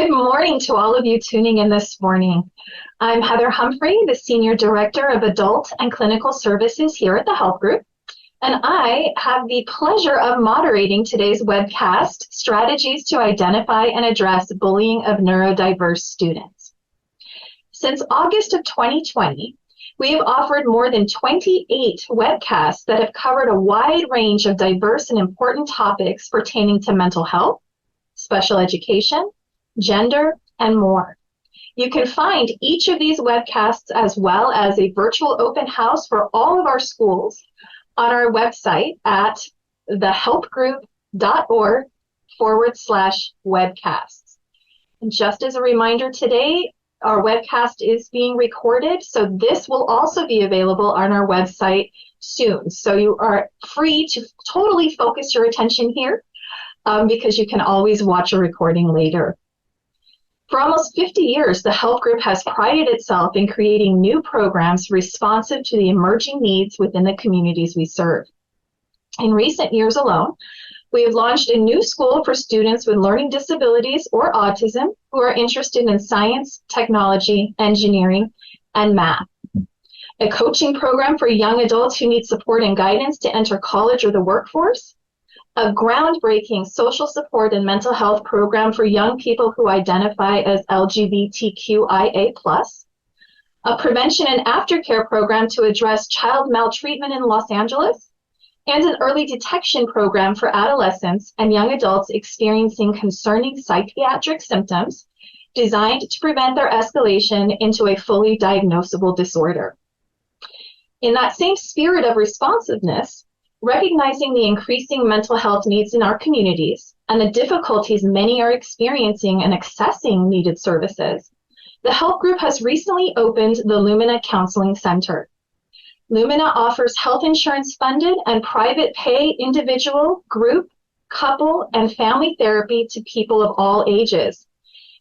Good morning to all of you tuning in this morning. I'm Heather Humphrey, the Senior Director of Adult and Clinical Services here at the Health Group, and I have the pleasure of moderating today's webcast, Strategies to Identify and Address Bullying of Neurodiverse Students. Since August of 2020, we have offered more than 28 webcasts that have covered a wide range of diverse and important topics pertaining to mental health, special education, gender, and more. You can find each of these webcasts as well as a virtual open house for all of our schools on our website at thehelpgroup.org/webcasts. And just as a reminder today, our webcast is being recorded, so this will also be available on our website soon. So you are free to totally focus your attention here because you can always watch a recording later. For almost 50 years, the Health Group has prided itself in creating new programs responsive to the emerging needs within the communities we serve. In recent years alone, we have launched a new school for students with learning disabilities or autism who are interested in science, technology, engineering, and math. A coaching program for young adults who need support and guidance to enter college or the workforce. A groundbreaking social support and mental health program for young people who identify as LGBTQIA+, a prevention and aftercare program to address child maltreatment in Los Angeles, and an early detection program for adolescents and young adults experiencing concerning psychiatric symptoms designed to prevent their escalation into a fully diagnosable disorder. In that same spirit of responsiveness, recognizing the increasing mental health needs in our communities and the difficulties many are experiencing in accessing needed services, the Health Group has recently opened the Lumina Counseling Center. Lumina offers health insurance funded and private pay individual, group, couple, and family therapy to people of all ages,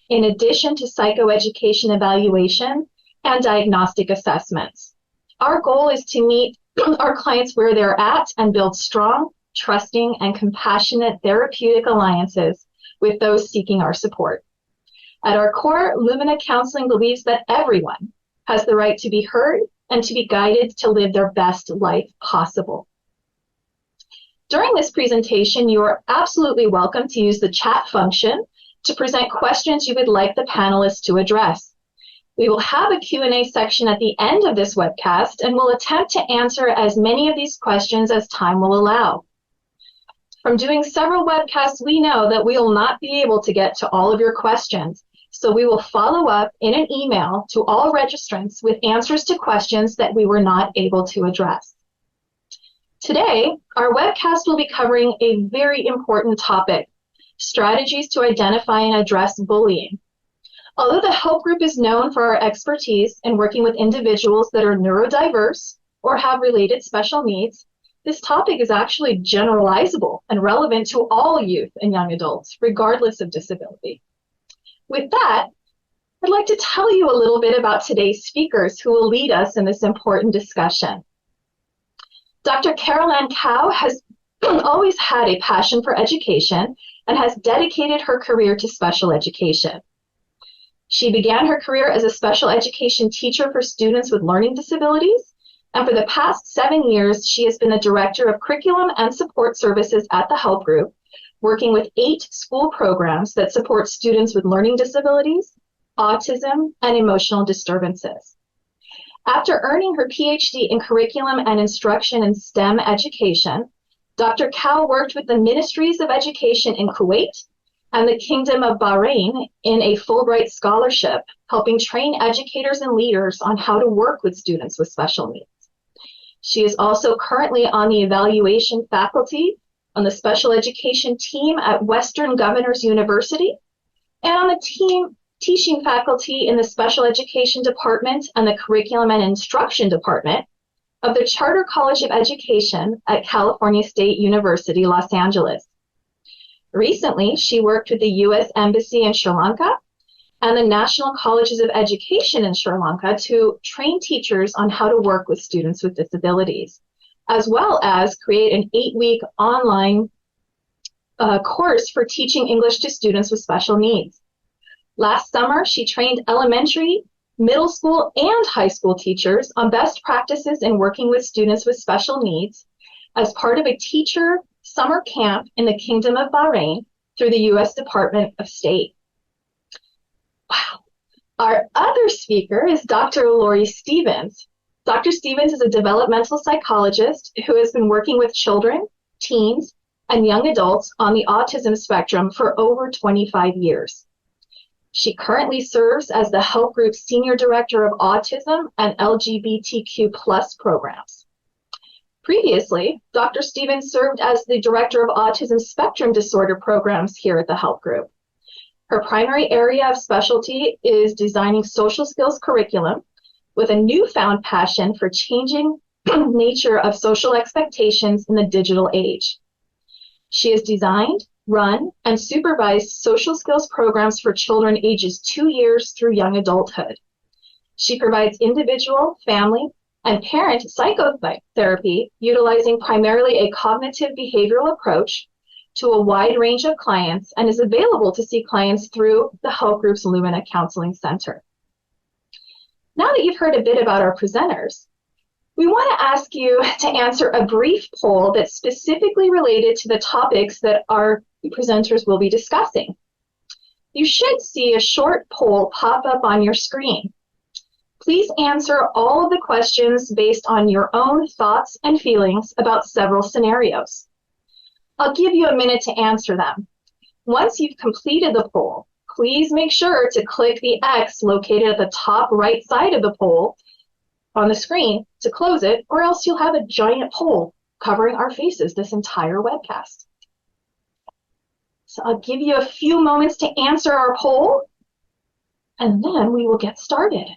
in addition to psychoeducation evaluation and diagnostic assessments. Our goal is to meet our clients where they're at and build strong, trusting, and compassionate therapeutic alliances with those seeking our support. At our core, Lumina Counseling believes that everyone has the right to be heard and to be guided to live their best life possible. During this presentation, you are absolutely welcome to use the chat function to present questions you would like the panelists to address. We will have a Q&A section at the end of this webcast, and we'll attempt to answer as many of these questions as time will allow. From doing several webcasts, we know that we will not be able to get to all of your questions, so we will follow up in an email to all registrants with answers to questions that we were not able to address. Today, our webcast will be covering a very important topic, strategies to identify and address bullying. Although the Health Group is known for our expertise in working with individuals that are neurodiverse or have related special needs, this topic is actually generalizable and relevant to all youth and young adults, regardless of disability. With that, I'd like to tell you a little bit about today's speakers who will lead us in this important discussion. Dr. Carol-Ann Cow has always had a passion for education and has dedicated her career to special education. She began her career as a special education teacher for students with learning disabilities, and for the past 7 years, she has been the Director of Curriculum and Support Services at the Health Group, working with 8 school programs that support students with learning disabilities, autism, and emotional disturbances. After earning her PhD in Curriculum and Instruction in STEM education, Dr. Cow worked with the Ministries of Education in Kuwait and the Kingdom of Bahrain in a Fulbright scholarship, helping train educators and leaders on how to work with students with special needs. She is also currently on the evaluation faculty on the special education team at Western Governors University and on the teaching faculty in the special education department and the curriculum and instruction department of the Charter College of Education at California State University, Los Angeles. Recently, she worked with the U.S. Embassy in Sri Lanka and the National Colleges of Education in Sri Lanka to train teachers on how to work with students with disabilities, as well as create an 8-week online course for teaching English to students with special needs. Last summer, she trained elementary, middle school, and high school teachers on best practices in working with students with special needs as part of a teacher summer camp in the Kingdom of Bahrain through the U.S. Department of State. Wow. Our other speaker is Dr. Laurie Stevens. Dr. Stevens is a developmental psychologist who has been working with children, teens, and young adults on the autism spectrum for over 25 years. She currently serves as the Help Group's Senior Director of Autism and LGBTQ+ programs. Previously, Dr. Stevens served as the Director of Autism Spectrum Disorder programs here at the Help Group. Her primary area of specialty is designing social skills curriculum with a newfound passion for changing nature of social expectations in the digital age. She has designed, run, and supervised social skills programs for children ages 2 years through young adulthood. She provides individual, family, and parent psychotherapy utilizing primarily a cognitive behavioral approach to a wide range of clients and is available to see clients through the Help Group's Lumina Counseling Center. Now that you've heard a bit about our presenters, we want to ask you to answer a brief poll that's specifically related to the topics that our presenters will be discussing. You should see a short poll pop up on your screen. Please answer all of the questions based on your own thoughts and feelings about several scenarios. I'll give you a minute to answer them. Once you've completed the poll, please make sure to click the X located at the top right side of the poll on the screen to close it, or else you'll have a giant poll covering our faces this entire webcast. So I'll give you a few moments to answer our poll, and then we will get started.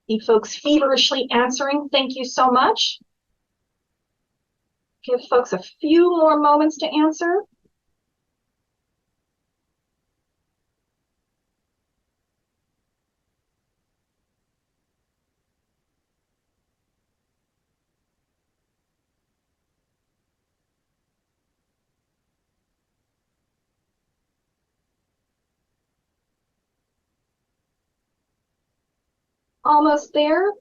You folks feverishly answering, thank you so much. Give folks a few more moments to answer. Almost there.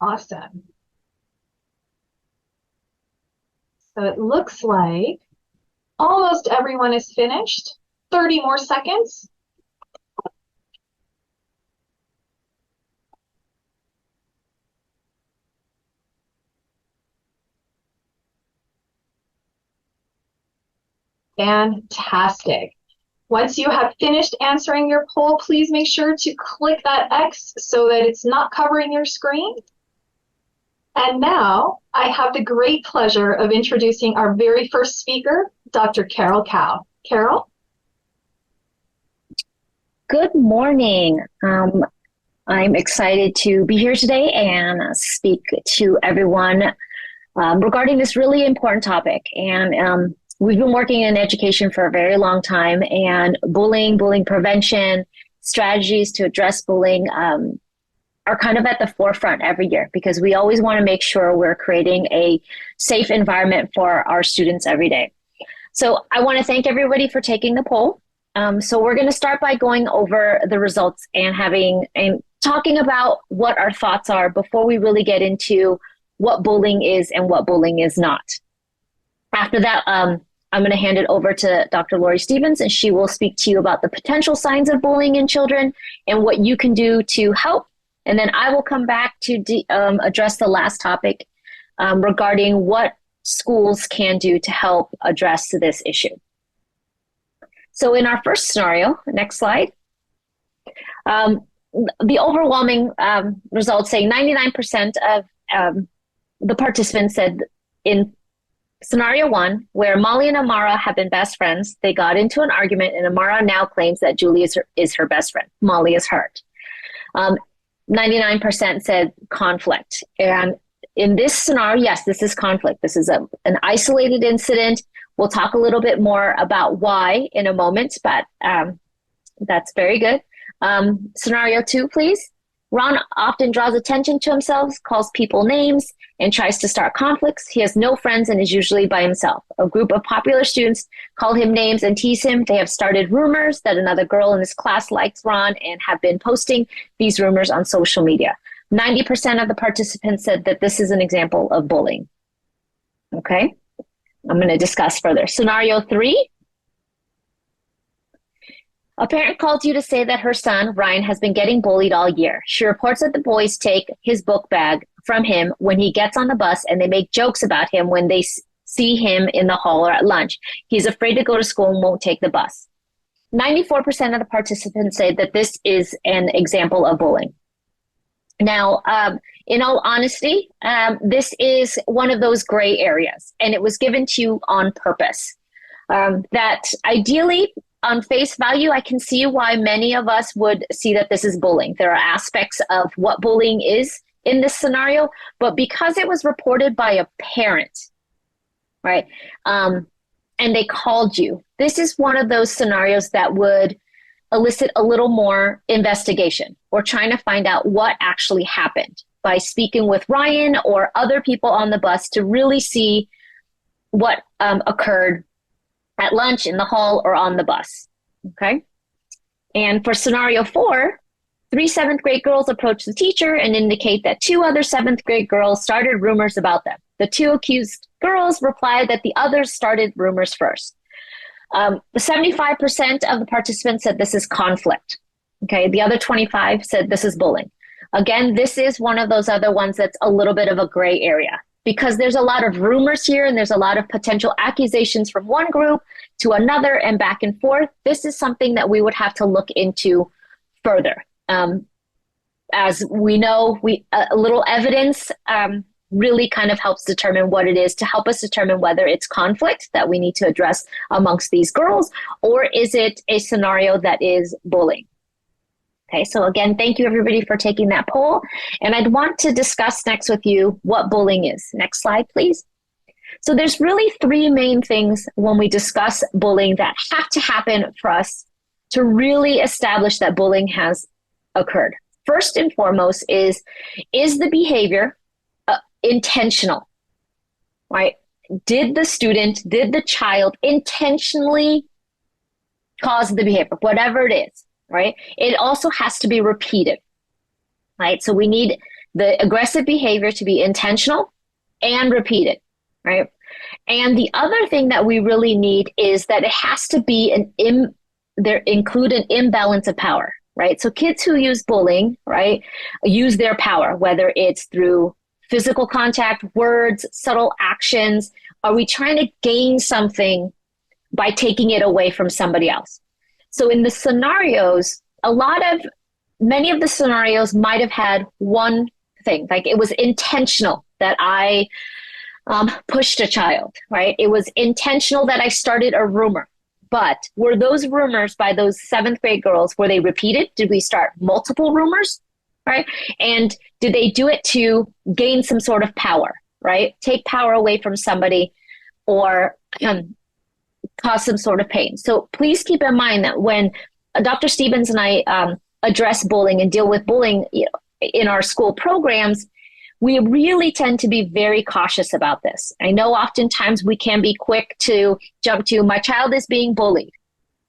Awesome. So it looks like almost everyone is finished. 30 more seconds. Fantastic. Once you have finished answering your poll, please make sure to click that X so that it's not covering your screen. And now I have the great pleasure of introducing our very first speaker, Dr. Carol Cow. Carol? Good morning. I'm excited to be here today and speak to everyone regarding this really important topic. And we've been working in education for a very long time, and bullying prevention, strategies to address bullying are kind of at the forefront every year, because we always want to make sure we're creating a safe environment for our students every day. So I want to thank everybody for taking the poll. So we're going to start by going over the results and talking about what our thoughts are before we really get into what bullying is and what bullying is not. After that, I'm going to hand it over to Dr. Laurie Stevens, and she will speak to you about the potential signs of bullying in children and what you can do to help. And then I will come back to address the last topic regarding what schools can do to help address this issue. So in our first scenario, next slide, the overwhelming results say 99% of the participants said in scenario one, where Molly and Amara have been best friends, they got into an argument, and Amara now claims that Julie is her best friend. Molly is hurt. 99% said conflict. And in this scenario, yes, this is conflict. This is an isolated incident. We'll talk a little bit more about why in a moment, but that's very good. Scenario two, please. Ron often draws attention to himself, calls people names, and tries to start conflicts. He has no friends and is usually by himself. A group of popular students call him names and tease him. They have started rumors that another girl in his class likes Ron and have been posting these rumors on social media. 90% of the participants said that this is an example of bullying. Okay, I'm going to discuss further. Scenario three. A parent called you to say that her son, Ryan, has been getting bullied all year. She reports that the boys take his book bag from him when he gets on the bus, and they make jokes about him when they see him in the hall or at lunch. He's afraid to go to school and won't take the bus. 94% of the participants say that this is an example of bullying. Now, in all honesty, this is one of those gray areas, and it was given to you on purpose. That ideally, on face value, I can see why many of us would see that this is bullying. There are aspects of what bullying is in this scenario, but because it was reported by a parent, right, and they called you, this is one of those scenarios that would elicit a little more investigation or trying to find out what actually happened by speaking with Ryan or other people on the bus to really see what occurred at lunch, in the hall, or on the bus. Okay. And for scenario four, 3 7th grade girls approach the teacher and indicate that 2 other 7th grade girls started rumors about them. The 2 accused girls replied that the others started rumors first. 75% of the participants said this is conflict. Okay. The other 25 said this is bullying. Again, this is one of those other ones that's a little bit of a gray area, because there's a lot of rumors here and there's a lot of potential accusations from one group to another and back and forth. This is something that we would have to look into further. As we know, a little evidence really kind of helps determine what it is, to help us determine whether it's conflict that we need to address amongst these girls, or is it a scenario that is bullying. Okay, so again, thank you everybody for taking that poll. And I'd want to discuss next with you what bullying is. Next slide, please. So there's really 3 main things when we discuss bullying that have to happen for us to really establish that bullying has occurred. First and foremost is the behavior intentional, right? Did the child intentionally cause the behavior, whatever it is? Right? It also has to be repeated, right? So we need the aggressive behavior to be intentional and repeated, right? And the other thing that we really need is that it has to be include an imbalance of power, right? So kids who use bullying, right, use their power, whether it's through physical contact, words, subtle actions. Are we trying to gain something by taking it away from somebody else? So in the scenarios, many of the scenarios might have had one thing, like it was intentional that I pushed a child, right? It was intentional that I started a rumor. But were those rumors by those 7th grade girls, were they repeated? Did we start multiple rumors, right? And did they do it to gain some sort of power, right? Take power away from somebody or cause some sort of pain. So please keep in mind that when Dr. Stevens and I address bullying and deal with bullying in our school programs, we really tend to be very cautious about this. I know oftentimes we can be quick to jump to, my child is being bullied,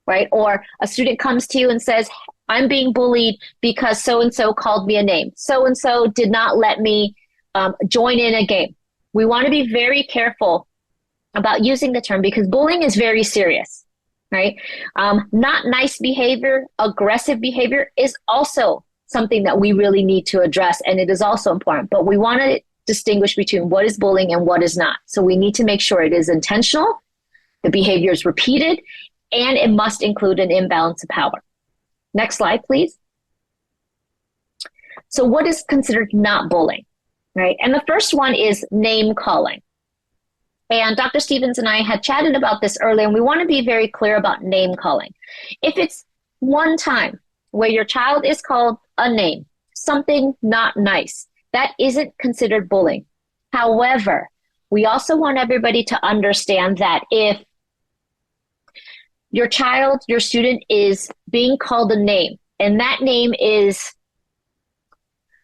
right? Or a student comes to you and says, I'm being bullied because so-and-so called me a name. So-and-so did not let me join in a game. We want to be very careful about using the term, because bullying is very serious, right? Not nice behavior, aggressive behavior is also something that we really need to address, and it is also important. But we want to distinguish between what is bullying and what is not. So we need to make sure it is intentional, the behavior is repeated, and it must include an imbalance of power. Next slide, please. So what is considered not bullying, right? And the first one is name calling. And Dr. Stevens and I had chatted about this earlier, and we want to be very clear about name calling. If it's one time where your child is called a name, something not nice, that isn't considered bullying. However, we also want everybody to understand that if your child, your student is being called a name, and that name is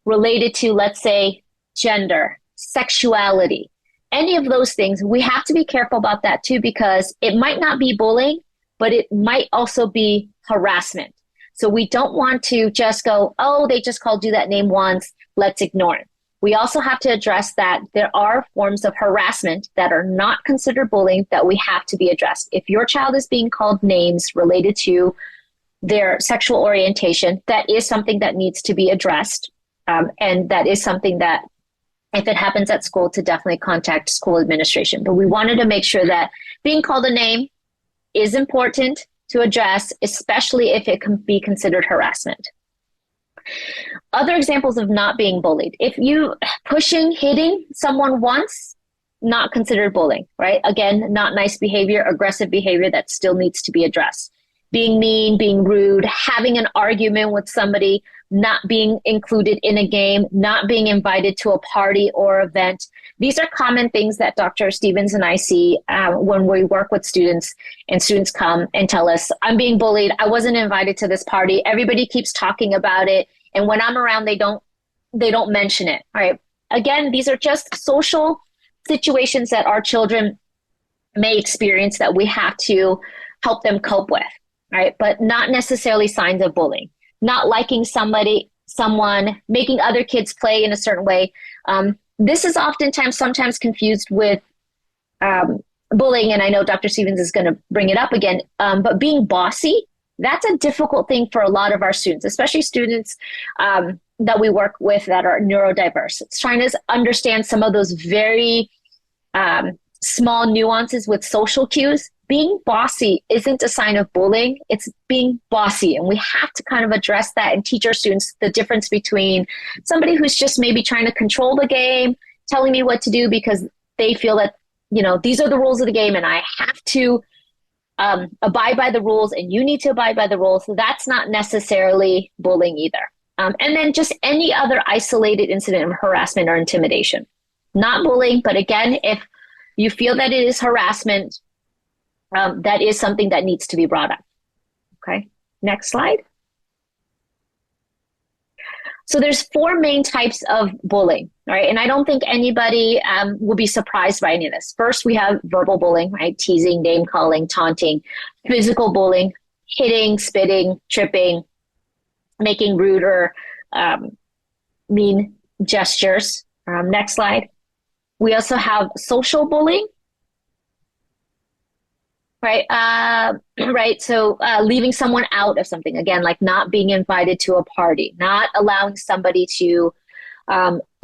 related to, let's say, gender, sexuality, any of those things, we have to be careful about that too, because it might not be bullying, but it might also be harassment. So we don't want to just go, oh, they just called you that name once, let's ignore it. We also have to address that there are forms of harassment that are not considered bullying that we have to be addressed. If your child is being called names related to their sexual orientation, that is something that needs to be addressed. And that is something that, if it happens at school, to definitely contact school administration. But we wanted to make sure that being called a name is important to address, especially if it can be considered harassment. Other examples of not being bullied. If you pushing, hitting someone once, not considered bullying, right? Again, not nice behavior, aggressive behavior that still needs to be addressed. Being mean, being rude, having an argument with somebody, not being included in a game, not being invited to a party or event. These are common things that Dr. Stevens and I see when we work with students, and students come and tell us, I'm being bullied. I wasn't invited to this party. Everybody keeps talking about it. And when I'm around, they don't mention it. All right. Again, these are just social situations that our children may experience that we have to help them cope with. Right. But not necessarily signs of bullying. Not liking someone, making other kids play in a certain way. This is sometimes confused with bullying, and I know Dr. Stevens is going to bring it up again, but being bossy, that's a difficult thing for a lot of our students, especially students that we work with that are neurodiverse. It's trying to understand some of those very small nuances with social cues. Being bossy isn't a sign of bullying, it's being bossy. And we have to kind of address that and teach our students the difference between somebody who's just maybe trying to control the game, telling me what to do because they feel that, these are the rules of the game and I have to abide by the rules and you need to abide by the rules. So that's not necessarily bullying either. And then just any other isolated incident of harassment or intimidation. Not bullying, but again, if you feel that it is harassment, that is something that needs to be brought up. Okay, next slide. So there's 4 main types of bullying, right? And I don't think anybody will be surprised by any of this. First, we have verbal bullying, right? Teasing, name calling, taunting, physical bullying, hitting, spitting, tripping, making rude or mean gestures. Next slide. We also have social bullying. Right. Right. So leaving someone out of something, again, like not being invited to a party, not allowing somebody to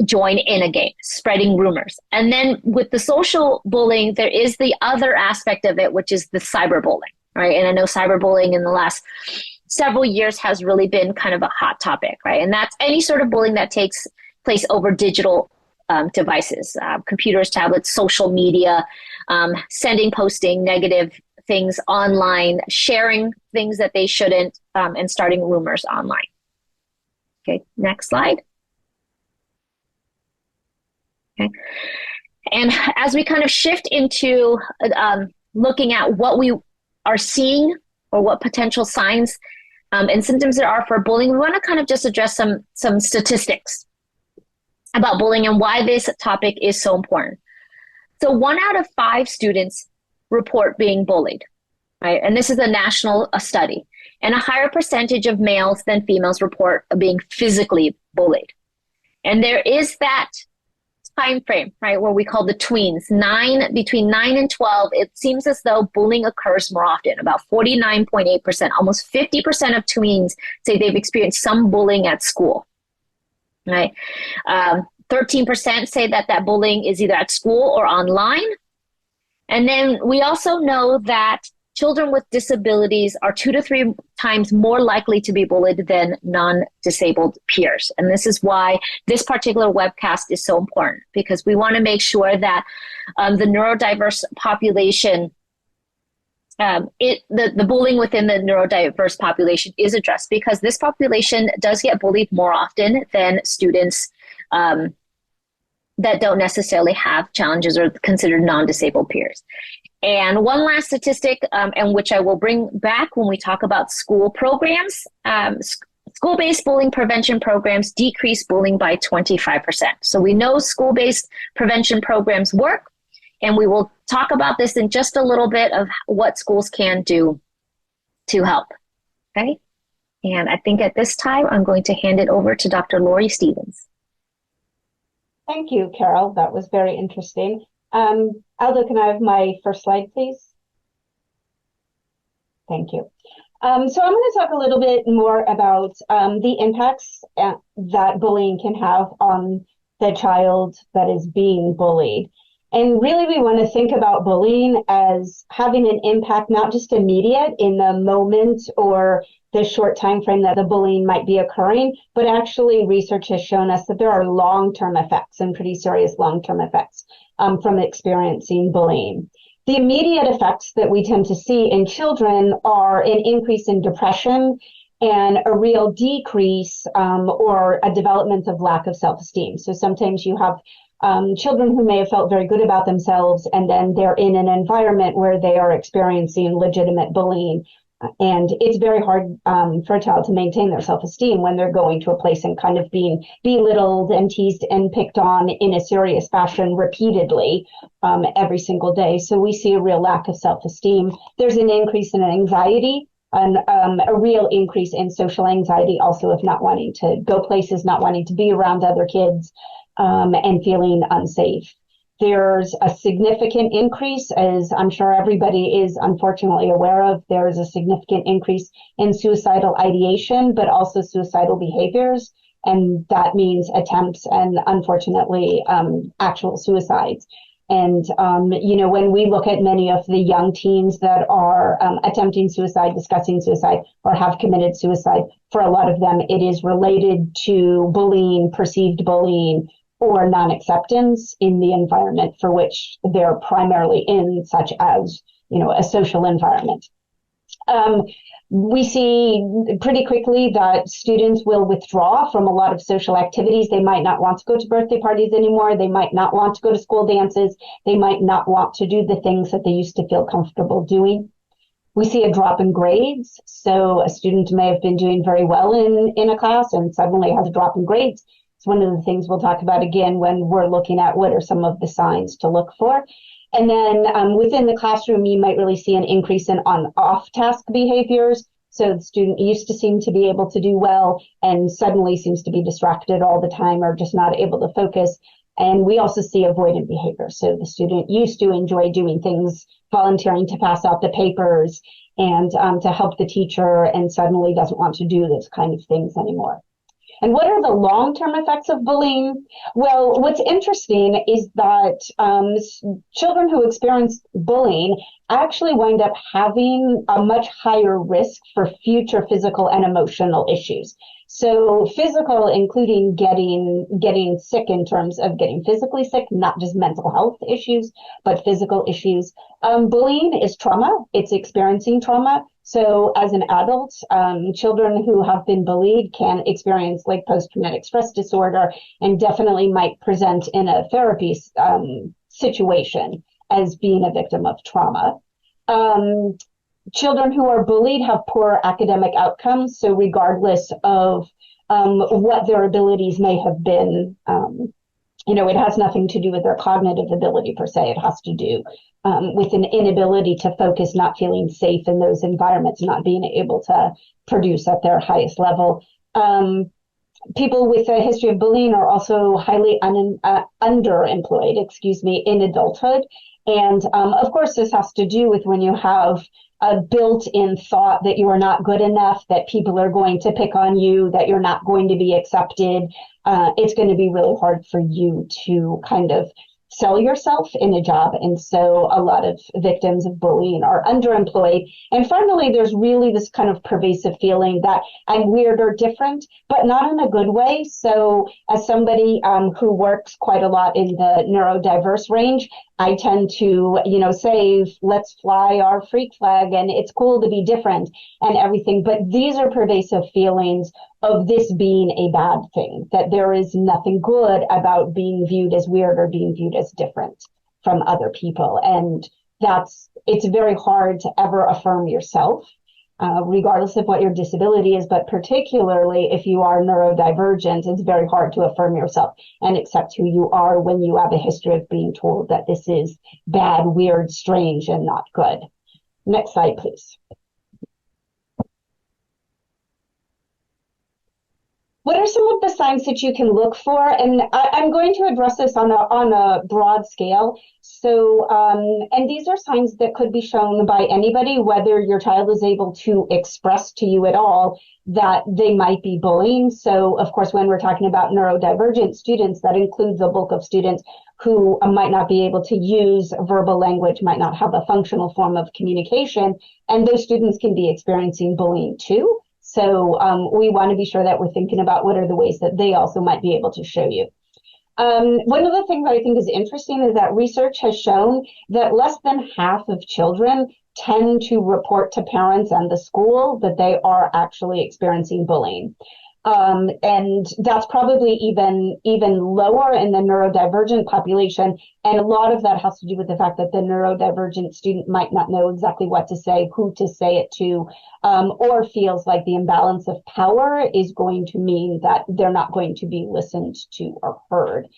join in a game, spreading rumors. And then with the social bullying, there is the other aspect of it, which is the cyberbullying. Right. And I know cyberbullying in the last several years has really been kind of a hot topic. Right. And that's any sort of bullying that takes place over digital devices, computers, tablets, social media, posting negative things online, sharing things that they shouldn't, and starting rumors online. Okay, next slide. Okay. And as we kind of shift into looking at what we are seeing or what potential signs and symptoms there are for bullying, we want to kind of just address some statistics about bullying and why this topic is so important. So 1 out of 5 students report being bullied, right? And this is a national study. And a higher percentage of males than females report being physically bullied. And there is that time frame, right, where we call the tweens, between 9 and 12, it seems as though bullying occurs more often. About 49.8%, almost 50% of tweens say they've experienced some bullying at school, right? 13% say that bullying is either at school or online. And then we also know that children with disabilities are 2 to 3 times more likely to be bullied than non-disabled peers. And this is why this particular webcast is so important, because we want to make sure that the neurodiverse population, the bullying within the neurodiverse population is addressed, because this population does get bullied more often than students that don't necessarily have challenges or considered non-disabled peers. And one last statistic, and which I will bring back when we talk about school programs, school-based bullying prevention programs decrease bullying by 25%. So we know school-based prevention programs work, and we will talk about this in just a little bit of what schools can do to help. Okay? And I think at this time, I'm going to hand it over to Dr. Laurie Stevens. Thank you, Carol. That was very interesting. Aldo, can I have my first slide, please? Thank you. So I'm going to talk a little bit more about the impacts that bullying can have on the child that is being bullied. And really, we want to think about bullying as having an impact, not just immediate in the moment or the short time frame that the bullying might be occurring, but actually research has shown us that there are long-term effects and pretty serious long-term effects from experiencing bullying. The immediate effects that we tend to see in children are an increase in depression and a real decrease or a development of lack of self-esteem. So sometimes you have children who may have felt very good about themselves, and then they're in an environment where they are experiencing legitimate bullying. And it's very hard for a child to maintain their self-esteem when they're going to a place and kind of being belittled and teased and picked on in a serious fashion repeatedly every single day. So we see a real lack of self-esteem. There's an increase in anxiety and a real increase in social anxiety also, of not wanting to go places, not wanting to be around other kids, and feeling unsafe. There's a significant increase, as I'm sure everybody is unfortunately aware of, there is a significant increase in suicidal ideation, but also suicidal behaviors. And that means attempts and unfortunately actual suicides. And, when we look at many of the young teens that are attempting suicide, discussing suicide, or have committed suicide, for a lot of them, it is related to bullying, perceived bullying, or non-acceptance in the environment for which they're primarily in, such as, a social environment. We see pretty quickly that students will withdraw from a lot of social activities. They might not want to go to birthday parties anymore. They might not want to go to school dances. They might not want to do the things that they used to feel comfortable doing. We see a drop in grades. So a student may have been doing very well in a class and suddenly has a drop in grades. It's one of the things we'll talk about again when we're looking at what are some of the signs to look for. And then within the classroom, you might really see an increase in on-off task behaviors. So the student used to seem to be able to do well and suddenly seems to be distracted all the time or just not able to focus. And we also see avoidant behavior. So the student used to enjoy doing things, volunteering to pass out the papers and to help the teacher, and suddenly doesn't want to do those kind of things anymore. And what are the long-term effects of bullying? Well, what's interesting is that children who experience bullying actually wind up having a much higher risk for future physical and emotional issues. So physical, including getting sick in terms of getting physically sick, not just mental health issues, but physical issues. Bullying is trauma. It's experiencing trauma. So as an adult, children who have been bullied can experience like post-traumatic stress disorder and definitely might present in a therapy situation as being a victim of trauma. Children who are bullied have poor academic outcomes. So regardless of what their abilities may have been, it has nothing to do with their cognitive ability per se. It has to do with an inability to focus, not feeling safe in those environments, not being able to produce at their highest level. People with a history of bullying are also highly underemployed, in adulthood. And of course, this has to do with when you have a built-in thought that you are not good enough, that people are going to pick on you, that you're not going to be accepted. It's going to be really hard for you to kind of sell yourself in a job. And so a lot of victims of bullying are underemployed. And finally, there's really this kind of pervasive feeling that I'm weird or different, but not in a good way. So as somebody who works quite a lot in the neurodiverse range, I tend to, say, let's fly our freak flag and it's cool to be different and everything. But these are pervasive feelings of this being a bad thing, that there is nothing good about being viewed as weird or being viewed as different from other people. And it's very hard to ever affirm yourself, regardless of what your disability is, but particularly if you are neurodivergent, it's very hard to affirm yourself and accept who you are when you have a history of being told that this is bad, weird, strange, and not good. Next slide, please. What are some of the signs that you can look for? And I'm going to address this on a broad scale. So, and these are signs that could be shown by anybody, whether your child is able to express to you at all that they might be bullying. So, of course, when we're talking about neurodivergent students, that includes a bulk of students who might not be able to use verbal language, might not have a functional form of communication, and those students can be experiencing bullying too. So we want to be sure that we're thinking about what are the ways that they also might be able to show you. One of the things that I think is interesting is that research has shown that less than half of children tend to report to parents and the school that they are actually experiencing bullying. And that's probably even lower in the neurodivergent population. And a lot of that has to do with the fact that the neurodivergent student might not know exactly what to say, who to say it to, or feels like the imbalance of power is going to mean that they're not going to be listened to or heard.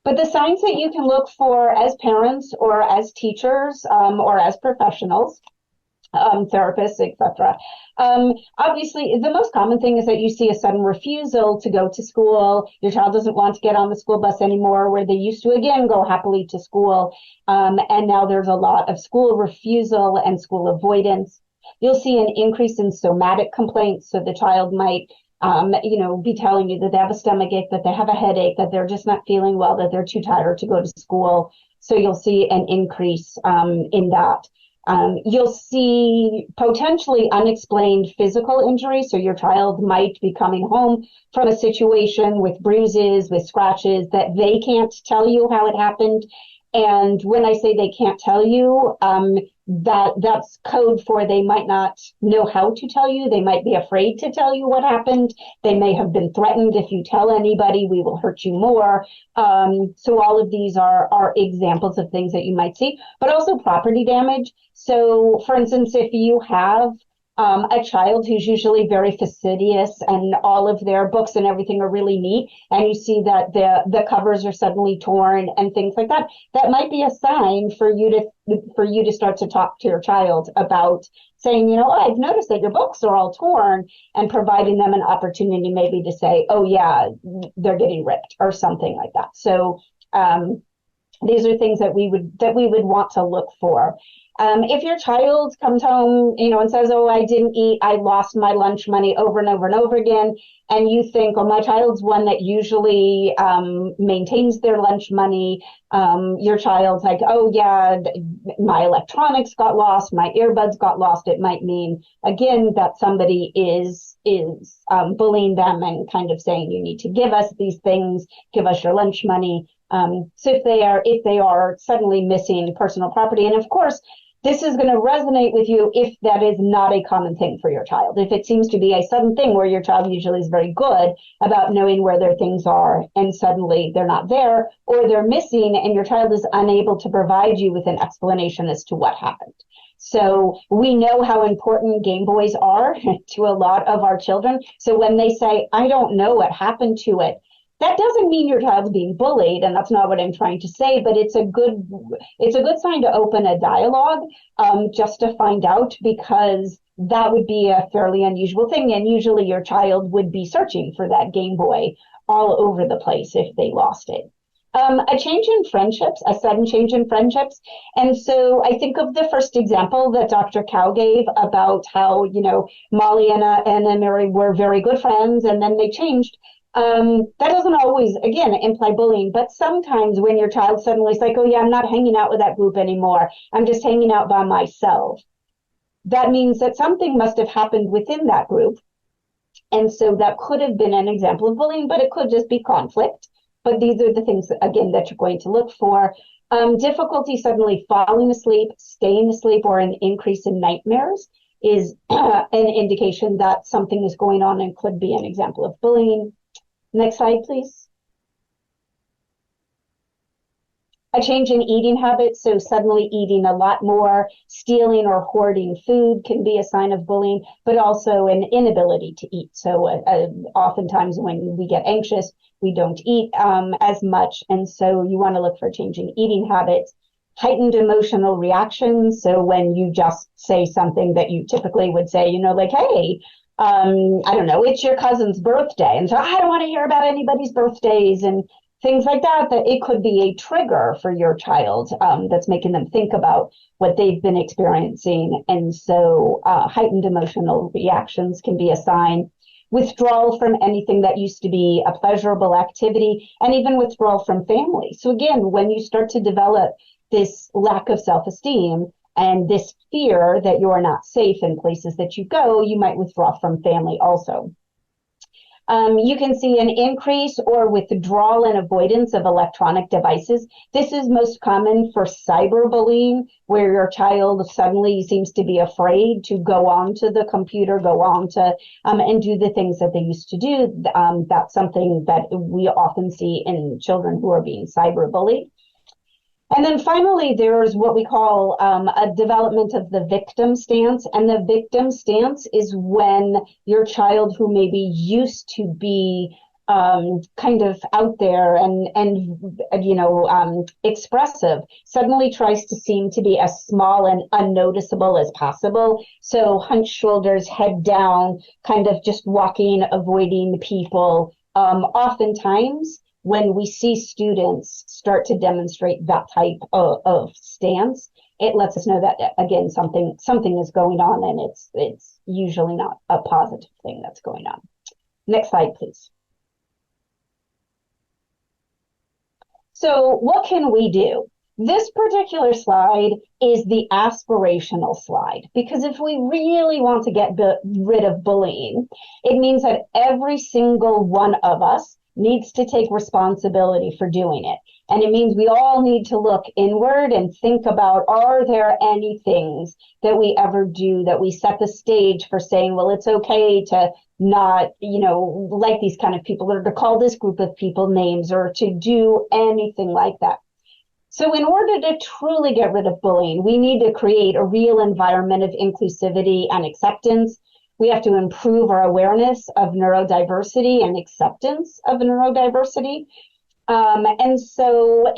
But the signs that you can look for as parents or as teachers or as professionals, therapists, etc. Obviously, the most common thing is that you see a sudden refusal to go to school. Your child doesn't want to get on the school bus anymore, where they used to, again, go happily to school. And now there's a lot of school refusal and school avoidance. You'll see an increase in somatic complaints. So the child might be telling you that they have a stomachache, that they have a headache, that they're just not feeling well, that they're too tired to go to school. So you'll see an increase in that. You'll see potentially unexplained physical injury. So your child might be coming home from a situation with bruises, with scratches that they can't tell you how it happened. And when I say they can't tell you, that's code for they might not know how to tell you. They might be afraid to tell you what happened. They may have been threatened. If you tell anybody, we will hurt you more. So all of these are examples of things that you might see, but also property damage. So for instance, if you have a child who's usually very fastidious and all of their books and everything are really neat, and you see that the covers are suddenly torn and things like that, that might be a sign for you to start to talk to your child about saying, I've noticed that your books are all torn, and providing them an opportunity maybe to say, oh yeah, they're getting ripped or something like that. So these are things that we would want to look for. If your child comes home, and says, oh, I didn't eat, I lost my lunch money over and over and over again, and you think, oh, my child's one that usually maintains their lunch money, your child's like, oh, yeah, my electronics got lost, my earbuds got lost, it might mean, again, that somebody is bullying them and kind of saying, you need to give us these things, give us your lunch money. So if they are suddenly missing personal property, and of course, this is going to resonate with you if that is not a common thing for your child. If it seems to be a sudden thing where your child usually is very good about knowing where their things are and suddenly they're not there, or they're missing and your child is unable to provide you with an explanation as to what happened. So we know how important Game Boys are to a lot of our children. So when they say, I don't know what happened to it, that doesn't mean your child's being bullied, and that's not what I'm trying to say, but it's a good sign to open a dialogue just to find out, because that would be a fairly unusual thing, and usually your child would be searching for that Game Boy all over the place if they lost it. A change in friendships, a sudden change in friendships. And so I think of the first example that Dr. Cow gave about how, Molly and Mary were very good friends and then they changed. That doesn't always, again, imply bullying, but sometimes when your child suddenly is like, oh yeah, I'm not hanging out with that group anymore, I'm just hanging out by myself, that means that something must have happened within that group. And so that could have been an example of bullying, but it could just be conflict. But these are the things, again, that you're going to look for. Difficulty suddenly falling asleep, staying asleep, or an increase in nightmares is an indication that something is going on and could be an example of bullying. Next slide, please. A change in eating habits, so suddenly eating a lot more, stealing or hoarding food can be a sign of bullying, but also an inability to eat. So oftentimes when we get anxious, we don't eat as much, and so you want to look for changing eating habits. Heightened emotional reactions, so when you just say something that you typically would say, like, hey, I don't know, it's your cousin's birthday. And so I don't want to hear about anybody's birthdays and things like that, that it could be a trigger for your child that's making them think about what they've been experiencing. And so heightened emotional reactions can be a sign. Withdrawal from anything that used to be a pleasurable activity, and even withdrawal from family. So again, when you start to develop this lack of self-esteem, and this fear that you are not safe in places that you go, you might withdraw from family also. You can see an increase or withdrawal and avoidance of electronic devices. This is most common for cyberbullying, where your child suddenly seems to be afraid to go onto the computer, go on to and do the things that they used to do. That's something that we often see in children who are being cyberbullied. And then finally, there's what we call a development of the victim stance. And the victim stance is when your child, who maybe used to be kind of out there and expressive, suddenly tries to seem to be as small and unnoticeable as possible. So hunched shoulders, head down, kind of just walking, avoiding people. Oftentimes, when we see students start to demonstrate that type of stance, it lets us know that, again, something is going on, and it's usually not a positive thing that's going on. Next slide, please. So what can we do? This particular slide is the aspirational slide, because if we really want to get rid of bullying, it means that every single one of us needs to take responsibility for doing it. And it means we all need to look inward and think about, are there any things that we ever do that we set the stage for saying, well, it's okay to not, like these kind of people, or to call this group of people names, or to do anything like that. So in order to truly get rid of bullying, we need to create a real environment of inclusivity and acceptance. We have to improve our awareness of neurodiversity and acceptance of neurodiversity. And so,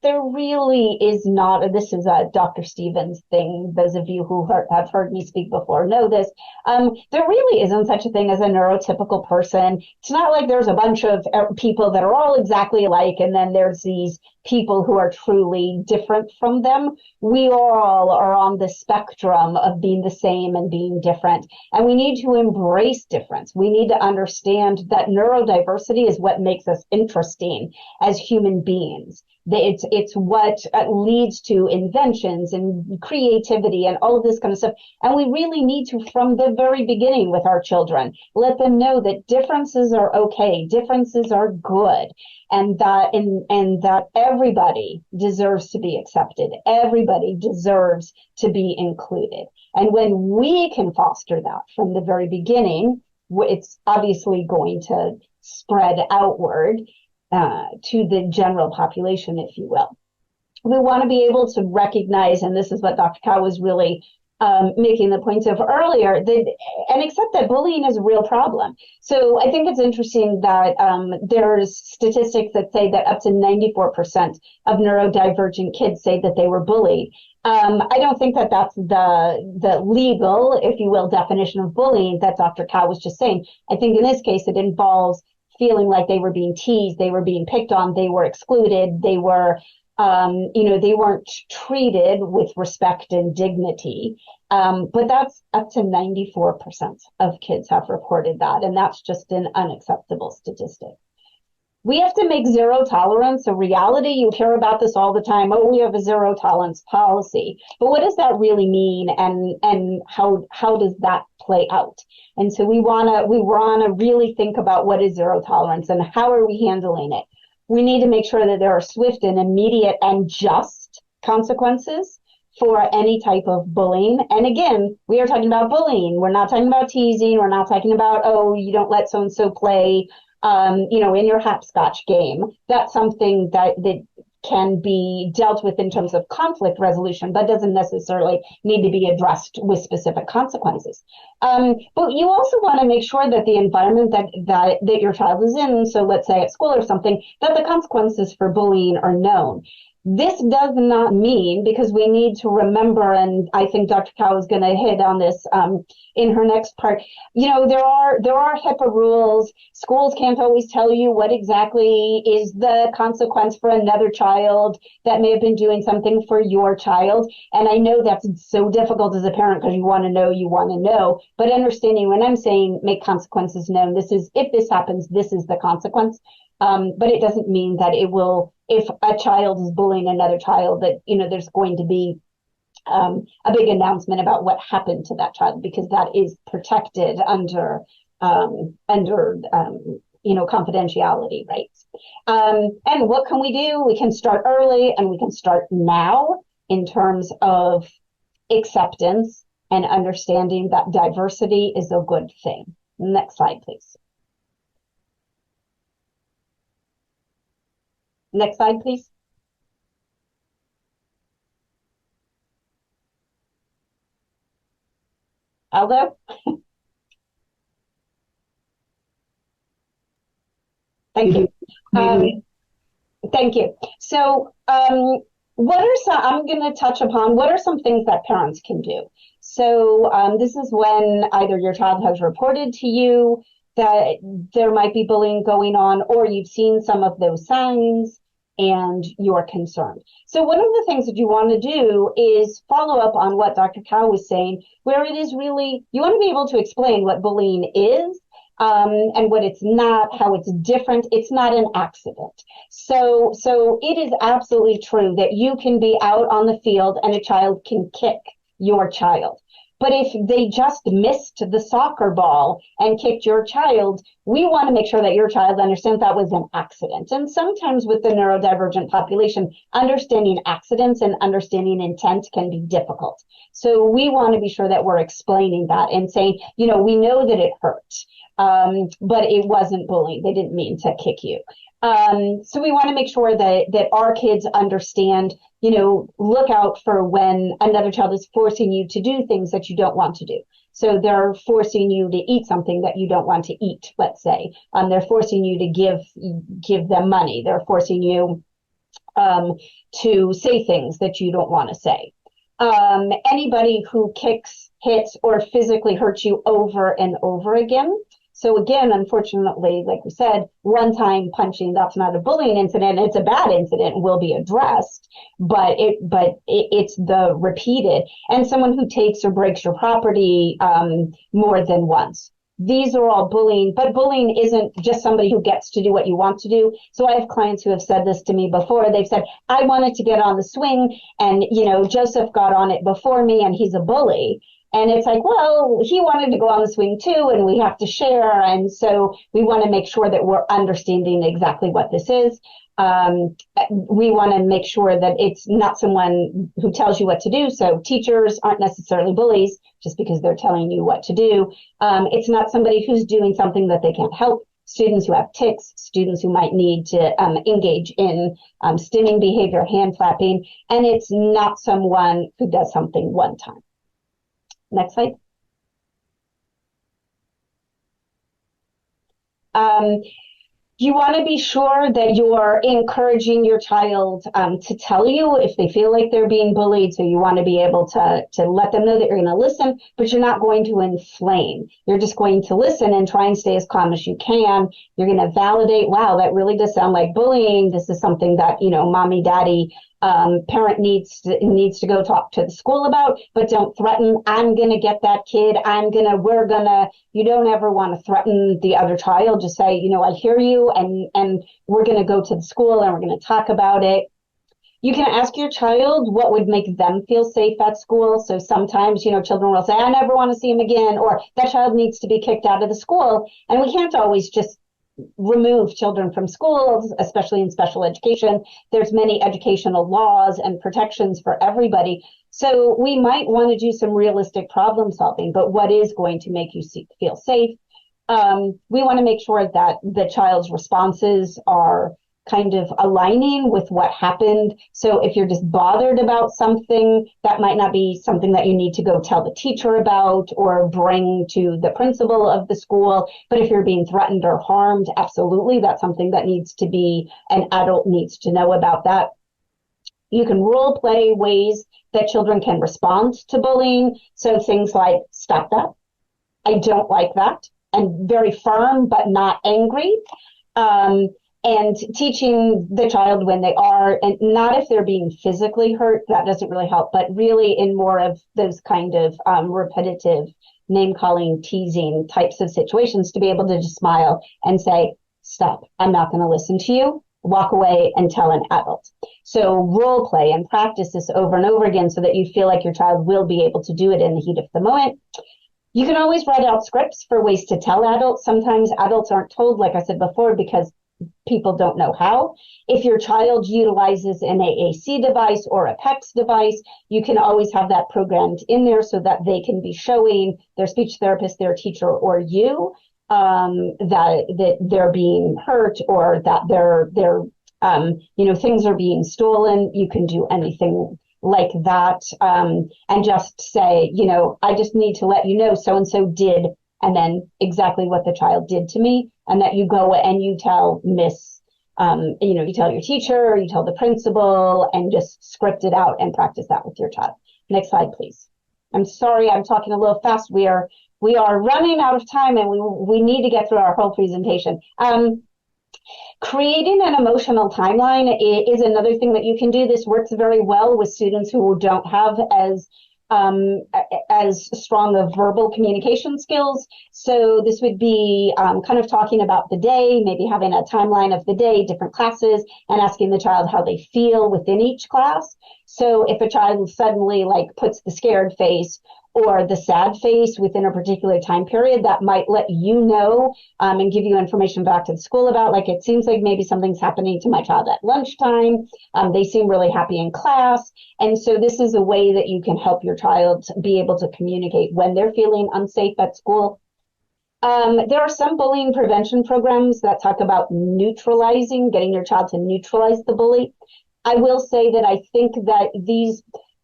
there really is not, this is a Dr. Stevens thing. Those of you who have heard me speak before know this. There really isn't such a thing as a neurotypical person. It's not like there's a bunch of people that are all exactly alike, and then there's these people who are truly different from them. We all are on the spectrum of being the same and being different. And we need to embrace difference. We need to understand that neurodiversity is what makes us interesting as human beings. It's what leads to inventions and creativity and all of this kind of stuff. And we really need to, from the very beginning with our children, let them know that differences are okay, differences are good, and that everybody deserves to be accepted. Everybody deserves to be included. And when we can foster that from the very beginning, it's obviously going to spread outward to the general population, if you will. We want to be able to recognize, and this is what Dr. Cow was really making the point of earlier, and accept that bullying is a real problem. So I think it's interesting that there's statistics that say that up to 94% of neurodivergent kids say that they were bullied. I don't think that that's the legal, if you will, definition of bullying that Dr. Cow was just saying. I think in this case, it involves feeling like they were being teased, they were being picked on, they were excluded, they were, they weren't treated with respect and dignity. But that's up to 94% of kids have reported that, and that's just an unacceptable statistic. We have to make zero tolerance a reality. You hear about this all the time. Oh, we have a zero tolerance policy. But what does that really mean, and how does that play out? And so we wanna really think about what is zero tolerance and how are we handling it. We need to make sure that there are swift and immediate and just consequences for any type of bullying. And again, we are talking about bullying. We're not talking about teasing. We're not talking about, oh, you don't let so-and-so play in your hopscotch game. That's something that can be dealt with in terms of conflict resolution, but doesn't necessarily need to be addressed with specific consequences. But you also want to make sure that the environment that your child is in, so let's say at school or something, that the consequences for bullying are known. This does not mean, because we need to remember, and I think Dr. Cow is going to hit on this in her next part, there are HIPAA rules. Schools can't always tell you what exactly is the consequence for another child that may have been doing something for your child. And I know that's so difficult as a parent because you want to know, but understanding when I'm saying make consequences known, this is, if this happens, this is the consequence. But it doesn't mean that it will, if a child is bullying another child, that, there's going to be a big announcement about what happened to that child, because that is protected under confidentiality rights. And what can we do? We can start early, and we can start now in terms of acceptance and understanding that diversity is a good thing. Next slide, please. Next slide, please. Aldo? Thank you. Thank you. So I'm going to touch upon what are some things that parents can do. So this is when either your child has reported to you that there might be bullying going on, or you've seen some of those signs and you're concerned. So one of the things that you want to do is follow up on what Dr. Cow was saying, where it is really, you want to be able to explain what bullying is, and what it's not, how it's different. It's not an accident. So it is absolutely true that you can be out on the field and a child can kick your child. But if they just missed the soccer ball and kicked your child, we want to make sure that your child understands that was an accident. And sometimes with the neurodivergent population, understanding accidents and understanding intent can be difficult. So we want to be sure that we're explaining that and saying, we know that it hurt, but it wasn't bullying. They didn't mean to kick you. So we want to make sure that our kids understand, look out for when another child is forcing you to do things that you don't want to do. So they're forcing you to eat something that you don't want to eat, let's say. They're forcing you to give them money. They're forcing you to say things that you don't want to say. Anybody who kicks, hits, or physically hurts you over and over again. So again, unfortunately, like we said, one-time punching, that's not a bullying incident. It's a bad incident and will be addressed, but it's the repeated. And someone who takes or breaks your property more than once. These are all bullying, but bullying isn't just somebody who gets to do what you want to do. So I have clients who have said this to me before. They've said, I wanted to get on the swing and, Joseph got on it before me and he's a bully. And it's like, well, he wanted to go on the swing too, and we have to share. And so we want to make sure that we're understanding exactly what this is. We want to make sure that it's not someone who tells you what to do. So teachers aren't necessarily bullies just because they're telling you what to do. It's not somebody who's doing something that they can't help. Students who have tics, students who might need to engage in stimming behavior, hand flapping, and it's not someone who does something one time. Next slide. You want to be sure that you're encouraging your child to tell you if they feel like they're being bullied. So you want to be able to let them know that you're going to listen, but you're not going to inflame. You're just going to listen and try and stay as calm as you can. You're going to validate, wow, that really does sound like bullying. This is something that, mommy, daddy parent needs to go talk to the school about, but don't threaten. I'm going to get that kid. You don't ever want to threaten the other child. Just say, I hear you, and we're going to go to the school and we're going to talk about it. You can ask your child what would make them feel safe at school. So sometimes, children will say, I never want to see him again, or that child needs to be kicked out of the school. And we can't always just remove children from schools, especially in special education. There's many educational laws and protections for everybody. So we might want to do some realistic problem solving, but what is going to make you feel safe? We want to make sure that the child's responses are kind of aligning with what happened. So if you're just bothered about something, that might not be something that you need to go tell the teacher about or bring to the principal of the school. But if you're being threatened or harmed, absolutely, that's something that an adult needs to know about that. You can role play ways that children can respond to bullying. So things like, stop that, I don't like that, and very firm but not angry. And teaching the child when they are, and not if they're being physically hurt, that doesn't really help, but really in more of those kind of repetitive name-calling, teasing types of situations, to be able to just smile and say, stop, I'm not going to listen to you, walk away and tell an adult. So role play and practice this over and over again so that you feel like your child will be able to do it in the heat of the moment. You can always write out scripts for ways to tell adults. Sometimes adults aren't told, like I said before, because people don't know how. If your child utilizes an AAC device or a PECS device, you can always have that programmed in there so that they can be showing their speech therapist, their teacher, or you that they're being hurt, or that things are being stolen. You can do anything like that, and just say, I just need to let you know so and so did, and then exactly what the child did to me, and that you go and you tell you tell your teacher, or you tell the principal, and just script it out and practice that with your child. Next slide, please. I'm sorry, I'm talking a little fast. We are running out of time, and we need to get through our whole presentation. Creating an emotional timeline is another thing that you can do. This works very well with students who don't have as strong of verbal communication skills. So this would be kind of talking about the day, maybe having a timeline of the day, different classes, and asking the child how they feel within each class. So if a child suddenly puts the scared face or the sad face within a particular time period, that might let you know and give you information back to the school about, it seems like maybe something's happening to my child at lunchtime. They seem really happy in class. And so this is a way that you can help your child be able to communicate when they're feeling unsafe at school. There are some bullying prevention programs that talk about getting your child to neutralize the bully. I will say that I think that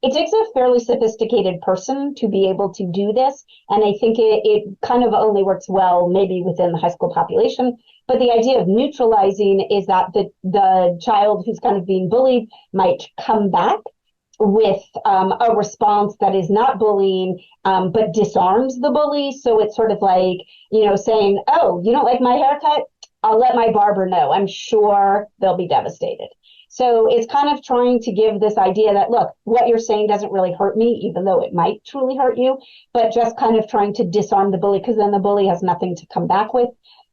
it takes a fairly sophisticated person to be able to do this. And I think it kind of only works well maybe within the high school population. But the idea of neutralizing is that the child who's kind of being bullied might come back with a response that is not bullying, but disarms the bully. So it's sort of like, saying, oh, you don't like my haircut? I'll let my barber know. I'm sure they'll be devastated. So it's kind of trying to give this idea that, look, what you're saying doesn't really hurt me, even though it might truly hurt you, but just kind of trying to disarm the bully, because then the bully has nothing to come back with.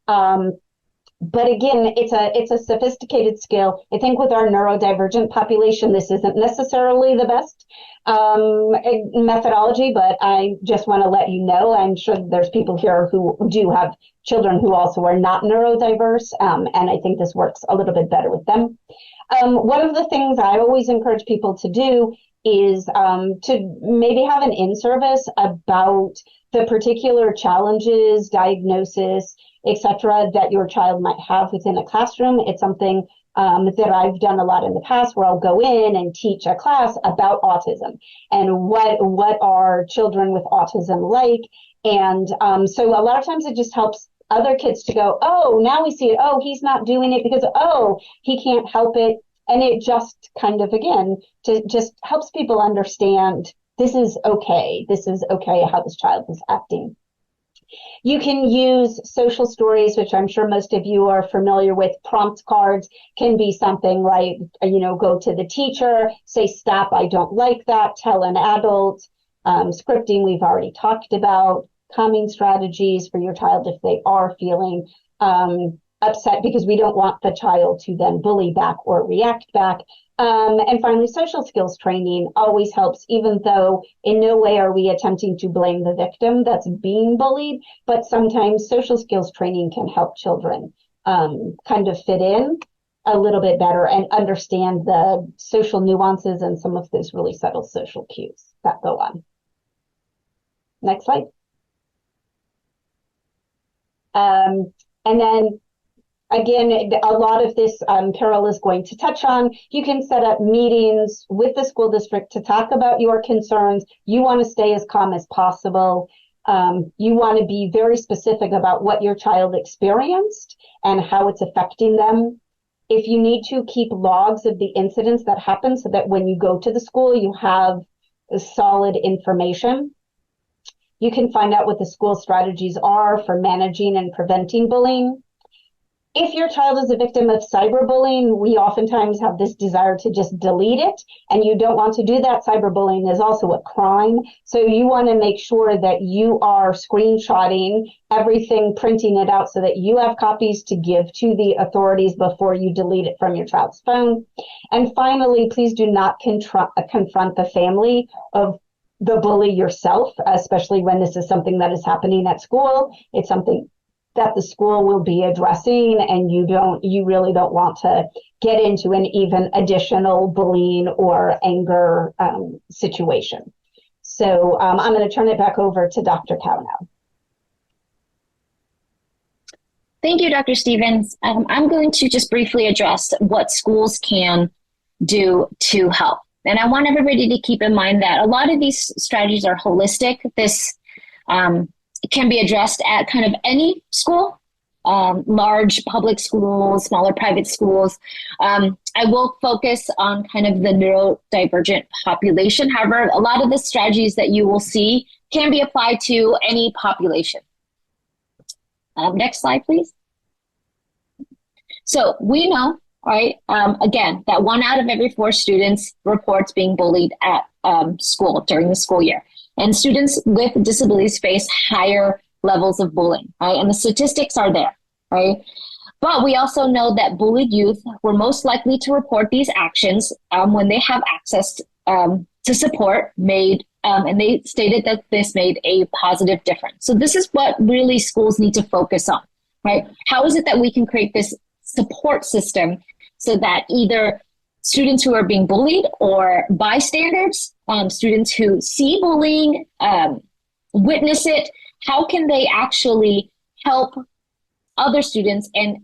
But again, it's a sophisticated skill. I think with our neurodivergent population, this isn't necessarily the best methodology, but I just want to let you know, I'm sure there's people here who do have children who also are not neurodiverse, and I think this works a little bit better with them. One of the things I always encourage people to do is to maybe have an in-service about the particular challenges, diagnosis, etc., that your child might have within a classroom. It's something that I've done a lot in the past, where I'll go in and teach a class about autism and what are children with autism like. And so a lot of times it just helps other kids to go, oh, now we see it. Oh, he's not doing it because, oh, he can't help it. And it just kind of, again, just helps people understand this is okay. This is okay how this child is acting. You can use social stories, which I'm sure most of you are familiar with. Prompt cards can be something like, go to the teacher, say, stop, I don't like that, tell an adult. Scripting, we've already talked about. Calming strategies for your child if they are feeling upset, because we don't want the child to then bully back or react back. And finally, social skills training always helps, even though in no way are we attempting to blame the victim that's being bullied, but sometimes social skills training can help children kind of fit in a little bit better and understand the social nuances and some of those really subtle social cues that go on. Next slide. And then again, a lot of this Carol is going to touch on. You can set up meetings with the school district to talk about your concerns. You want to stay as calm as possible. You want to be very specific about what your child experienced and how it's affecting them. If you need to, keep logs of the incidents that happen so that when you go to the school, you have solid information. You can find out what the school strategies are for managing and preventing bullying. If your child is a victim of cyberbullying, we oftentimes have this desire to just delete it, and you don't want to do that. Cyberbullying is also a crime. So you want to make sure that you are screenshotting everything, printing it out so that you have copies to give to the authorities before you delete it from your child's phone. And finally, please do not confront the family of the bully yourself, especially when this is something that is happening at school. It's something that the school will be addressing, and you really don't want to get into an even additional bullying or anger situation. So I'm going to turn it back over to Dr. Cow now. Thank you, Dr. Stevens. I'm going to just briefly address what schools can do to help. And I want everybody to keep in mind that a lot of these strategies are holistic. This can be addressed at kind of any school, large public schools, smaller private schools. I will focus on kind of the neurodivergent population. However, a lot of the strategies that you will see can be applied to any population. Next slide, please. So we know, right, again, that 1 out of every 4 students reports being bullied at school during the school year. And students with disabilities face higher levels of bullying, right? And the statistics are there, right? But we also know that bullied youth were most likely to report these actions when they have access to support made, and they stated that this made a positive difference. So this is what really schools need to focus on, right? How is it that we can create this support system so that either students who are being bullied or bystanders, students who see bullying, witness it, how can they actually help other students and,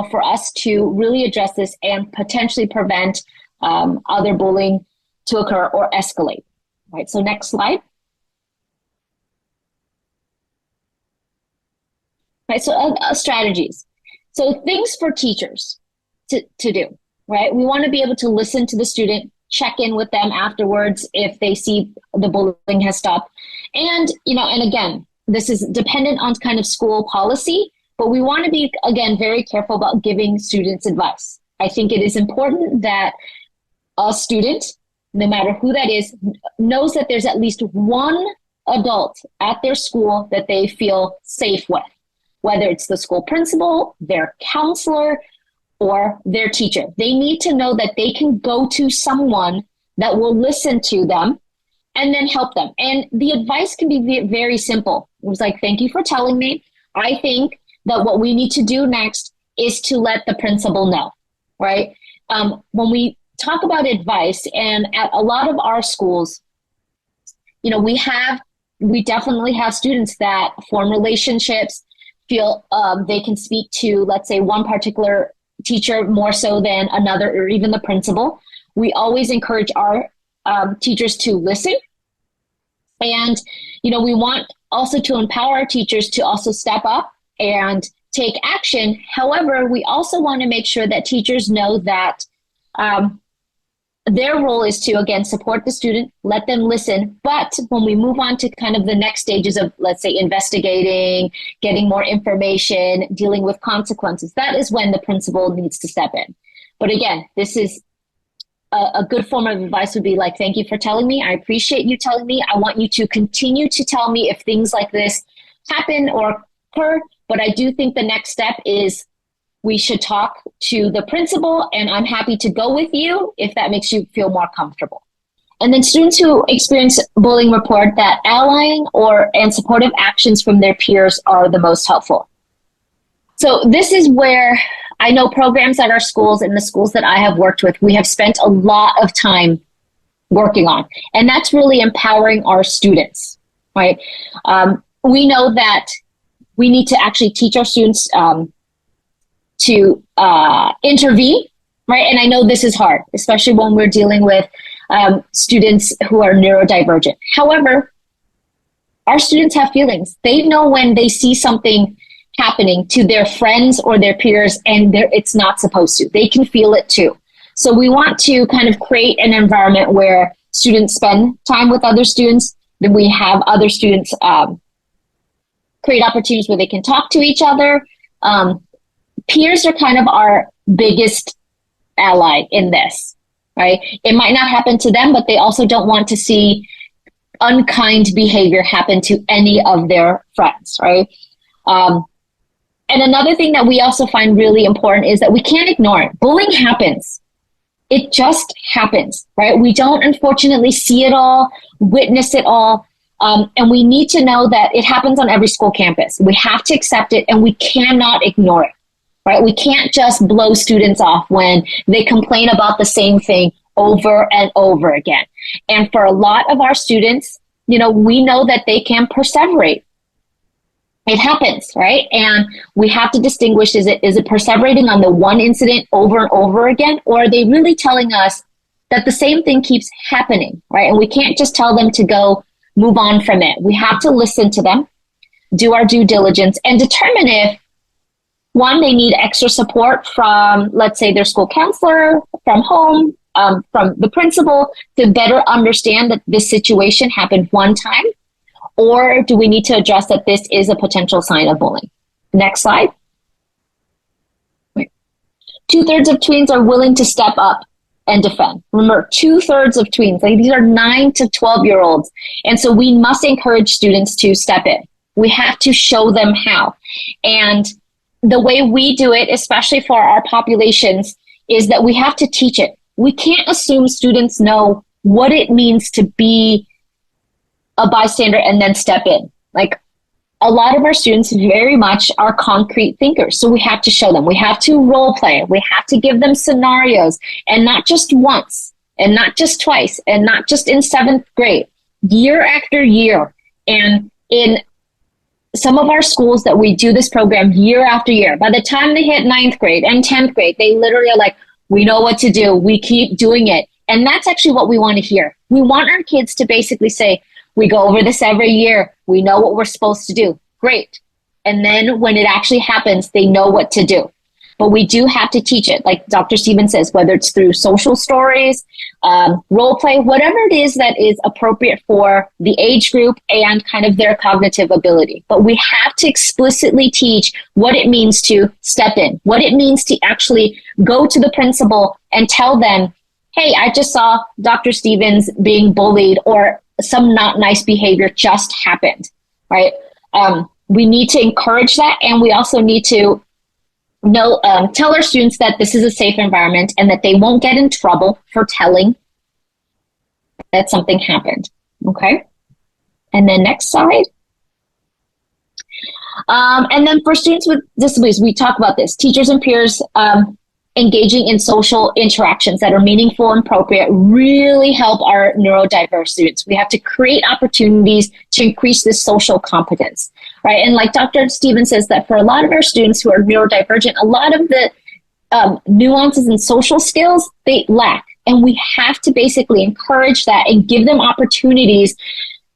for us to really address this and potentially prevent other bullying to occur or escalate, right? So next slide. Right, so strategies. So things for teachers to do. Right? We want to be able to listen to the student, check in with them afterwards if they see the bullying has stopped. And, and again, this is dependent on kind of school policy, but we want to be, again, very careful about giving students advice. I think it is important that a student, no matter who that is, knows that there's at least one adult at their school that they feel safe with, whether it's the school principal, their counselor, or their teacher. They need to know that they can go to someone that will listen to them and then help them. And the advice can be very simple. It was like, thank you for telling me. I think that what we need to do next is to let the principal know, right? When we talk about advice, and at a lot of our schools, we definitely have students that form relationships, feel they can speak to, let's say, one particular teacher more so than another, or even the principal. We always encourage our teachers to listen. And, we want also to empower our teachers to also step up and take action. However, we also want to make sure that teachers know that their role is to, again, support the student, let them listen. But when we move on to kind of the next stages of, let's say, investigating, getting more information, dealing with consequences, that is when the principal needs to step in. But again, this is a good form of advice would be like, thank you for telling me. I appreciate you telling me. I want you to continue to tell me if things like this happen or occur. But I do think the next step is we should talk to the principal, and I'm happy to go with you if that makes you feel more comfortable. And then students who experience bullying report that allying and supportive actions from their peers are the most helpful. So this is where I know programs at our schools and the schools that I have worked with, we have spent a lot of time working on, and that's really empowering our students, right? We know that we need to actually teach our students to intervene, right? And I know this is hard, especially when we're dealing with students who are neurodivergent. However, our students have feelings. They know when they see something happening to their friends or their peers and it's not supposed to. They can feel it too. So we want to kind of create an environment where students spend time with other students, then we have other students create opportunities where they can talk to each other. Peers are kind of our biggest ally in this, right? It might not happen to them, but they also don't want to see unkind behavior happen to any of their friends, right? And another thing that we also find really important is that we can't ignore it. Bullying happens. It just happens, right? We don't unfortunately see it all, witness it all. And we need to know that it happens on every school campus. We have to accept it and we cannot ignore it, right? We can't just blow students off when they complain about the same thing over and over again. And for a lot of our students, we know that they can perseverate. It happens, right? And we have to distinguish, is it perseverating on the one incident over and over again? Or are they really telling us that the same thing keeps happening, right? And we can't just tell them to go move on from it. We have to listen to them, do our due diligence, and determine if, one, they need extra support from, let's say, their school counselor, from home, from the principal, to better understand that this situation happened one time. Or do we need to address that this is a potential sign of bullying? Next slide. 2/3 of tweens are willing to step up and defend. Remember, 2/3 of tweens, these are 9 to 12-year-olds. And so we must encourage students to step in. We have to show them how. And the way we do it, especially for our populations, is that we have to teach it. We can't assume students know what it means to be a bystander and then step in. Like, a lot of our students very much are concrete thinkers. So we have to show them. We have to role play. We have to give them scenarios, and not just once and not just twice and not just in 7th grade, year after year. And in some of our schools that we do this program year after year, by the time they hit 9th grade and 10th grade, they literally are like, we know what to do. We keep doing it. And that's actually what we want to hear. We want our kids to basically say, we go over this every year. We know what we're supposed to do. Great. And then when it actually happens, they know what to do. But we do have to teach it. Like Dr. Stevens says, whether it's through social stories, role play, whatever it is that is appropriate for the age group and kind of their cognitive ability. But we have to explicitly teach what it means to step in, what it means to actually go to the principal and tell them, hey, I just saw Dr. Stevens being bullied, or some not nice behavior just happened, right? We need to encourage that. And we also need to tell our students that this is a safe environment and that they won't get in trouble for telling that something happened. Okay. And then next slide. And then for students with disabilities, we talk about this, teachers and peers, engaging in social interactions that are meaningful and appropriate really help our neurodiverse students. We have to create opportunities to increase this social competence, right? And like Dr. Stevens says, that for a lot of our students who are neurodivergent, a lot of the nuances and social skills they lack. And we have to basically encourage that and give them opportunities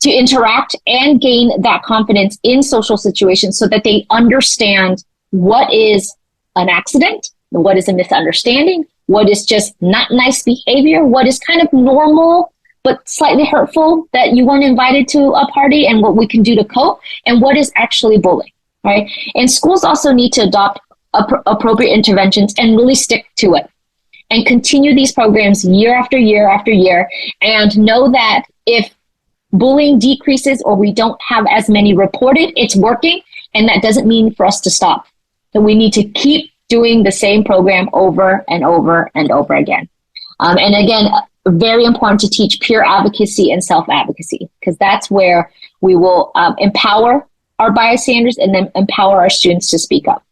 to interact and gain that confidence in social situations so that they understand what is an accident, what is a misunderstanding, what is just not nice behavior, what is kind of normal but slightly hurtful that you weren't invited to a party, and what we can do to cope, and what is actually bullying, right? And schools also need to adopt appropriate interventions and really stick to it and continue these programs year after year after year, and know that if bullying decreases or we don't have as many reported, it's working, and that doesn't mean for us to stop. So we need to keep doing the same program over and over and over again. And again, very important to teach peer advocacy and self-advocacy, because that's where we will empower our bystanders and then empower our students to speak up.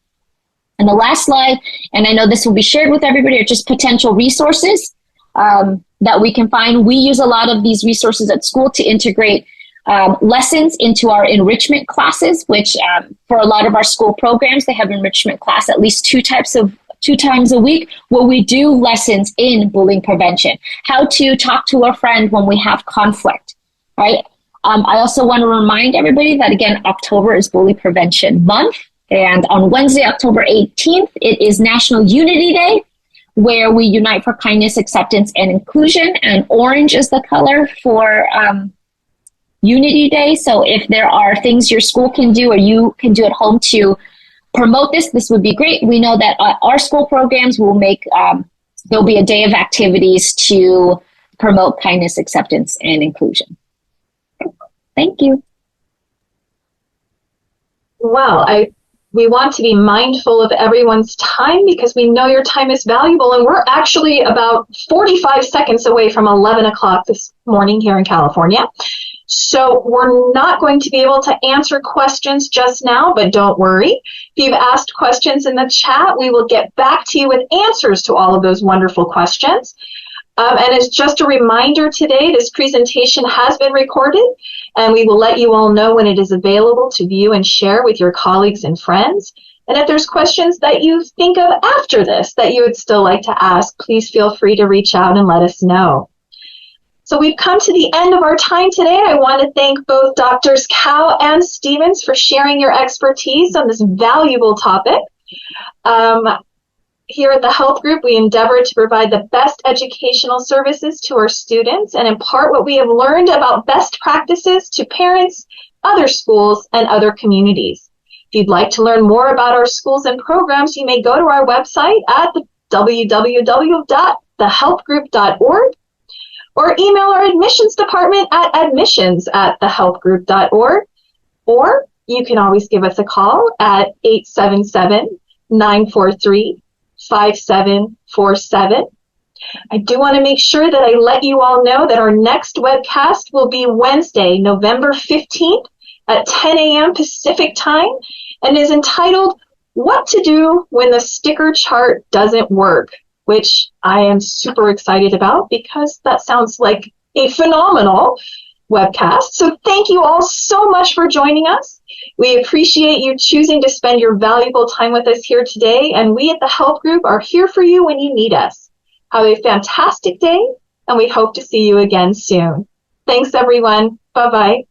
And the last slide, and I know this will be shared with everybody, are just potential resources that we can find. We use a lot of these resources at school to integrate lessons into our enrichment classes, which for a lot of our school programs, they have enrichment class at least two times a week, where we do lessons in bullying prevention, how to talk to a friend when we have conflict, right? I also want to remind everybody that, again, October is Bully Prevention Month. And on Wednesday, October 18th, it is National Unity Day, where we unite for kindness, acceptance, and inclusion. And orange is the color for Unity Day. So if there are things your school can do or you can do at home to promote this would be great. We know that our school programs will make, there'll be a day of activities to promote kindness, acceptance, and inclusion. Thank you. Well, we want to be mindful of everyone's time, because we know your time is valuable, and we're actually about 45 seconds away from 11 o'clock this morning here in California. So we're not going to be able to answer questions just now, but don't worry. If you've asked questions in the chat, we will get back to you with answers to all of those wonderful questions. And as just a reminder today, this presentation has been recorded, and we will let you all know when it is available to view and share with your colleagues and friends. And if there's questions that you think of after this that you would still like to ask, please feel free to reach out and let us know. So we've come to the end of our time today. I want to thank both Drs. Cow and Stevens for sharing your expertise on this valuable topic. Here at the Health Group, we endeavor to provide the best educational services to our students and impart what we have learned about best practices to parents, other schools, and other communities. If you'd like to learn more about our schools and programs, you may go to our website at www.thehealthgroup.org or email our admissions department at admissions@thehealthgroup.org, or you can always give us a call at 877-943-5747. I do want to make sure that I let you all know that our next webcast will be Wednesday, November 15th at 10 a.m. Pacific time, and is entitled What to Do When the Sticker Chart Doesn't Work, which I am super excited about because that sounds like a phenomenal webcast. So thank you all so much for joining us. We appreciate you choosing to spend your valuable time with us here today, and we at the Health Group are here for you when you need us. Have a fantastic day, and we hope to see you again soon. Thanks, everyone. Bye-bye.